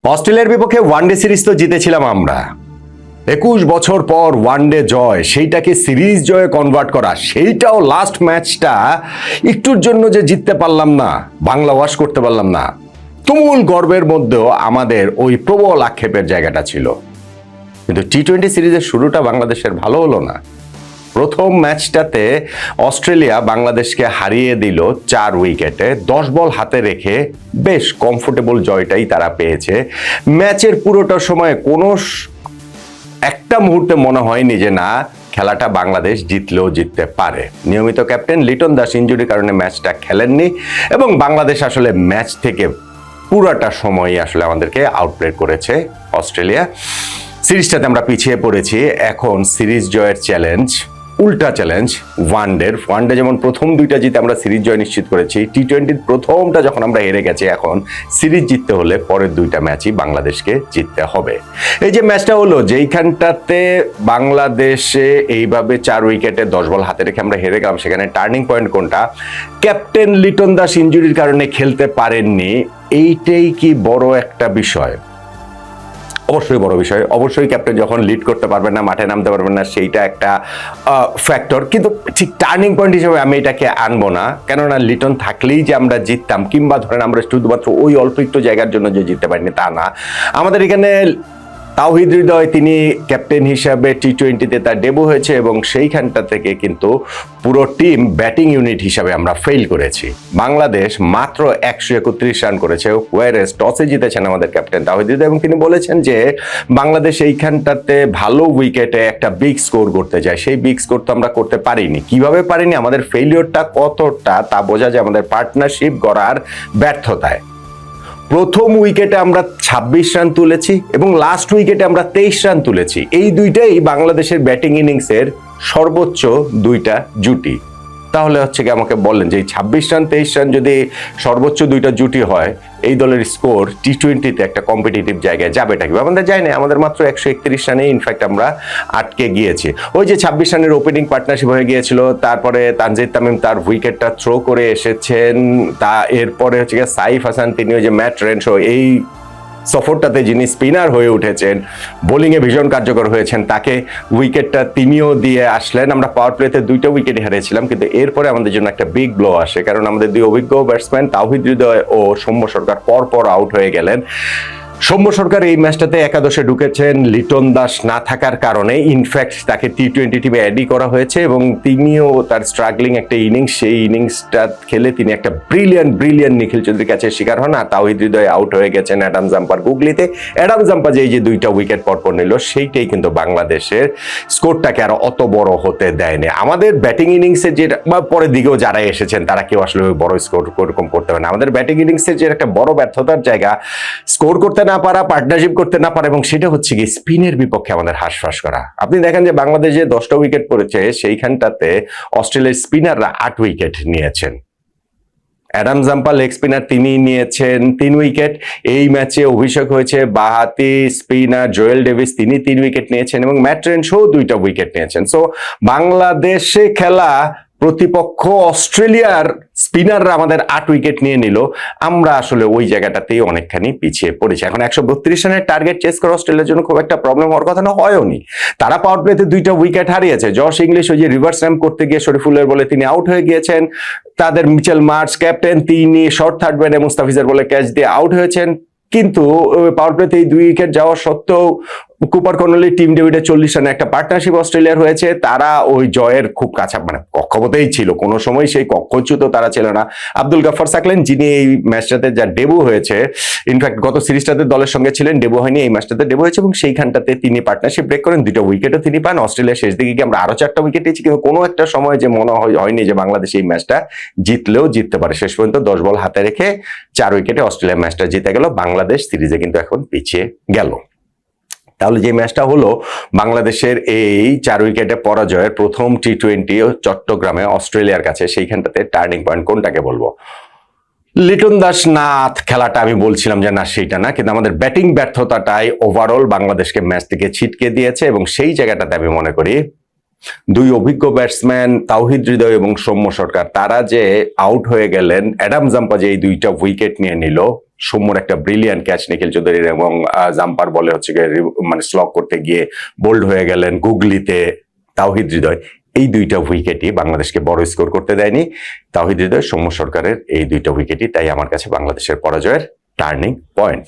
অস্ট্রেলিয়ার বিপক্ষে one day series তো জিতেছিলাম আমরা। 21 বছর পর ওয়ানডে জয়, সেইটাকে সিরিজ জয়ে কনভার্ট করা, সেইটাও লাস্ট ম্যাচটা একটুর জন্য যে জিততে পারলাম না, বাংলা ওয়াশ করতে পারলাম না, তুমুল গর্বের মধ্যেও আমাদের ওই প্রবল আক্ষেপের জায়গাটা ছিল। কিন্তু টি-20 সিরিজের শুরুটা বাংলাদেশের ভালো হলো না। প্রথম ম্যাচটাতে অস্ট্রেলিয়া বাংলাদেশকে হারিয়ে দিল 4 উইকেটে, 10 বল হাতে রেখে বেশ কমফোর্টেবল জয়টাই তারা পেয়েছে। ম্যাচের পুরোটা সময় কোনো একটা মুহূর্তে মনে হয়নি যে না, খেলাটা বাংলাদেশ জিতলেও জিততে পারে। নিয়মিত ক্যাপ্টেন লিটন দাস ইনজুরির কারণে ম্যাচটা খেলেননি এবং বাংলাদেশ আসলে ম্যাচ থেকে পুরোটা সময়ই আসলে আমাদেরকে আউটপ্লে করেছে অস্ট্রেলিয়া। সিরিজটাতে আমরা পিছিয়ে পড়েছি। এখন সিরিজ জয়ের চ্যালেঞ্জ, উল্টা চ্যালেঞ্জ ওয়ানডে যেমন প্রথম দুইটা জিতে আমরা সিরিজ জয় নিশ্চিত করেছি, টি-20 প্রথমটা যখন আমরা হেরে গেছি, এখন সিরিজ জিততে হলে পরের দুইটা ম্যাচই বাংলাদেশকে জিততে হবে। এই যে ম্যাচটা হলো, যেইখানটাতে বাংলাদেশে এইভাবে 4 উইকেটে 10 বল হাতে রেখে আমরা হেরে গেলাম, সেখানে টার্নিং পয়েন্ট কোনটা? ক্যাপ্টেন লিটন দাস ইনজুরির কারণে খেলতে পারেননি। এইটাই কি বড় একটা বিষয়? অবশ্যই বড় বিষয়। অবশ্যই ক্যাপ্টেন যখন লিড করতে পারবেন না, মাঠে নামতে পারবেন না, সেইটা একটা ফ্যাক্টর। কিন্তু ঠিক টার্নিং পয়েন্ট হিসেবে আমি এটাকে আনবো না, কেননা লিটন থাকলেই যে আমরা জিততাম, কিংবা ধরেন আমরা শুধুমাত্র ওই অল্প একটু জায়গার জন্য যে জিততে পারিনি তা না। আমাদের এখানে তাওহিদ হৃদয়, তিনি ক্যাপ্টেন হিসাবে টি-20তে তার ডেবু হয়েছে এবং সেইখানটা থেকে কিন্তু পুরো টিম ব্যাটিং ইউনিট হিসাবে আমরা ফেল করেছি। বাংলাদেশ মাত্র 131 রান করেছে, ওয়ারেস টসে জিতেছেন আমাদের ক্যাপ্টেন তাওহিদ হৃদয় এবং তিনি বলেছেন যে বাংলাদেশ এইখানটাতে ভালো উইকেটে একটা বিগ স্কোর করতে যায়, সেই বিগ স্কোর তো আমরা করতে পারিনি। কিভাবে পারিনি, আমাদের ফেলিওরটা কতটা তা বোঝা যায় আমাদের পার্টনারশিপ গড়ার ব্যর্থতায়। প্রথম উইকেটে আমরা 26 রান তুলেছি এবং লাস্ট উইকেটে আমরা 23 রান তুলেছি। এই দুইটাই বাংলাদেশের ব্যাটিং ইনিংসের সর্বোচ্চ দুইটা জুটি। তাহলে হচ্ছে কি, আমাকে বললেন যে 26 রান 23 রান যদি সর্বোচ্চ দুইটা জুটি হয়, এই দলের স্কোর টি-20তে একটা কম্পিটিটিভ জায়গায় যাবেটা কি? আমাদের যায় না, আমাদের মাত্র 131 রানে ইনফ্যাক্ট আমরা আটকে গিয়েছি। ওই যে 26 রানের ওপেনিং পার্টনারশিপ হয়ে গিয়েছিল, তারপরে তানজিদ তামিম তার উইকেটটা থ্রো করে এসেছেন, তা এরপরে হচ্ছে সাইফ হাসান, তিনি ওই যে ম্যাট রেনশো, এই সফরটাতে যিনি স্পিনার হয়ে উঠেছেন, বোলিংয়ে ভীষণ কার্যকর হয়েছেন, তাকে উইকেটটা তিনিও দিয়ে আসলেন। আমরা পাওয়ার প্লেতে 2টা উইকেট হারিয়েছিলাম, কিন্তু এরপরে আমাদের জন্য একটা বিগ ব্লো আসে, কারণ আমাদের দুই অভিজ্ঞ ব্যাটসম্যান তাওহিদ হৃদয় ও সৌম্য সরকার পরপর আউট হয়ে গেলেন। সৌম্য সরকার এই ম্যাচটাতে একাদশে ঢুকেছেন লিটন দাস না থাকার কারণে। ইনফ্যাক্ট তাকে টি-20 টিমে অ্যাডই করা হয়েছে এবং তিনিও তার স্ট্রাগলিং একটা ইনিংস, সেই ইনিংসটা খেলে তিনি একটা ব্রিলিয়ান্ট নিখিল চৌধুরীর কাছে শিকার হন। আর তাওহিদ হৃদয় আউট হয়ে গেছেন অ্যাডাম জাম্পার গুগলিতে। অ্যাডাম জাম্পা যে এই যে 2টা উইকেট পরপর নিল, সেইটাই কিন্তু বাংলাদেশের স্কোরটাকে আর অত বড় হতে দেয়নি। আমাদের ব্যাটিং ইনিংসের যে, বা পরের দিকেও যারা এসেছেন তারা কেউ আসলে বড় স্কোর ওরকম করতে পারে না। আমাদের ব্যাটিং ইনিংসের যে একটা বড় ব্যর্থতার জায়গা, স্কোর করতে না পারা, পার্টনারশিপ করতে না পারা, এবং সেটা হচ্ছে কি স্পিনের বিপক্ষে আমাদের হাঁসফাঁস করা। আপনি দেখেন যে বাংলাদেশ যে 10টা উইকেট পড়েছে, সেইখানটাতে অস্ট্রেলিয়ার স্পিনাররা 8 উইকেট নিয়েছেন। অ্যাডাম জাম্পা লেগ স্পিনার, তিনি নিয়েছেন 3 উইকেট। এই ম্যাচে অভিষেক হয়েছে বাঁহাতি স্পিনার জোয়েল ডেভিস, তিনি 3 উইকেট নিয়েছেন এবং ম্যাট রেনশো 2টা উইকেট নিয়েছেন। সো বাংলাদেশে খেলা প্রতিপক্ষ অস্ট্রেলিয়ার স্পিনাররা আমাদের 8 উইকেট নিয়ে নিল। আমরা আসলে ওই জায়গাটাতেই অনেকখানি পিছিয়ে পড়েছি। এখন 132 রানের টার্গেট চেস করা অস্ট্রেলিয়ার জন্য খুব একটা প্রবলেম হওয়ার কথা না, হয়ওনি। তারা পাওয়ার প্লেতে 2টা উইকেট হারিয়েছে। জশ ইংলিশ ওই যে রিভার্স র্যাম্প করতে গিয়ে শরীফুলের বলে তিনি আউট হয়ে গিয়েছেন। তাদের মিচেল মার্শ ক্যাপ্টেন, তিনি শর্ট থার্ড ব্যাটে মুস্তাফিজের বলে ক্যাচ দিয়ে আউট হয়েছেন। কিন্তু পাওয়ার প্লেতে এই 2 উইকেট যাওয়া সত্ত্বেও কুপার কর্নলি, টিম ডেভিডের 40 রানে একটা পার্টনারশিপ অস্ট্রেলিয়ার হয়েছে। তারা ওই জয়ের খুব কাছে, মানে কক্ষপথেই ছিল, কোনো সময় সেই কক্ষচ্যুত তারা ছিল না। আব্দুল গাফফার সাকলেন, যিনি এই ম্যাচটাতে যা ডেবু হয়েছে, ইনফ্যাক্ট গত সিরিজটাতে দলের সঙ্গে ছিলেন, ডেবু হয়নি, এই ম্যাচটাতে ডেবু হয়েছে এবং সেইখানটাতে তিনি পার্টনারশিপ ব্রেক করেন, 2টা উইকেটও তিনি পান। অস্ট্রেলিয়া শেষ দিকে গিয়ে আমরা আরো 4টা উইকেট নিয়েছি, কিন্তু কোনো একটা সময় যে মনে হয়নি যে বাংলাদেশ এই ম্যাচটা জিতলেও জিততে পারে। শেষ পর্যন্ত 10 বল হাতে রেখে 4 উইকেটে অস্ট্রেলিয়া ম্যাচটা জিতে গেল। বাংলাদেশ সিরিজে কিন্তু এখন পিছিয়ে গেল। তাহলে যে ম্যাচটা হলো বাংলাদেশের এই 4 উইকেটে পরাজয়ের প্রথম টি-20 চট্টগ্রামে অস্ট্রেলিয়ার কাছে, সেইখানটাতে টার্নিং পয়েন্ট কোনটাকে বলবো? লিটন দাস না খেলাটা আমি বলছিলাম যে না, সেইটা না, কিন্তু আমাদের ব্যাটিং ব্যর্থতাটাই ওভারঅল বাংলাদেশকে ম্যাচ থেকে ছিটকে দিয়েছে এবং সেই জায়গাটাতে আমি মনে করি 2 অভিজ্ঞ ব্যাটসম্যান তাওহিদ হৃদয় এবং সৌম্য সরকার, তারা যে আউট হয়ে গেলেন, অ্যাডাম জাম্পা যে এই 2টা উইকেট নিয়ে নিল, সৌম্যর একটা ব্রিলিয়ান্ট ক্যাচ নিখিল চৌধুরীর, এবং জাম্পার বলে হচ্ছে মানে স্লগ করতে গিয়ে বোল্ড হয়ে গেলেন গুগলিতে তাওহিদ হৃদয়। এই দুইটা উইকেটই বাংলাদেশকে বড় স্কোর করতে দেয়নি। তাওহিদ হৃদয়, সৌম্য সরকারের এই দুইটা উইকেটই তাই আমার কাছে বাংলাদেশের পরাজয়ের টার্নিং পয়েন্ট।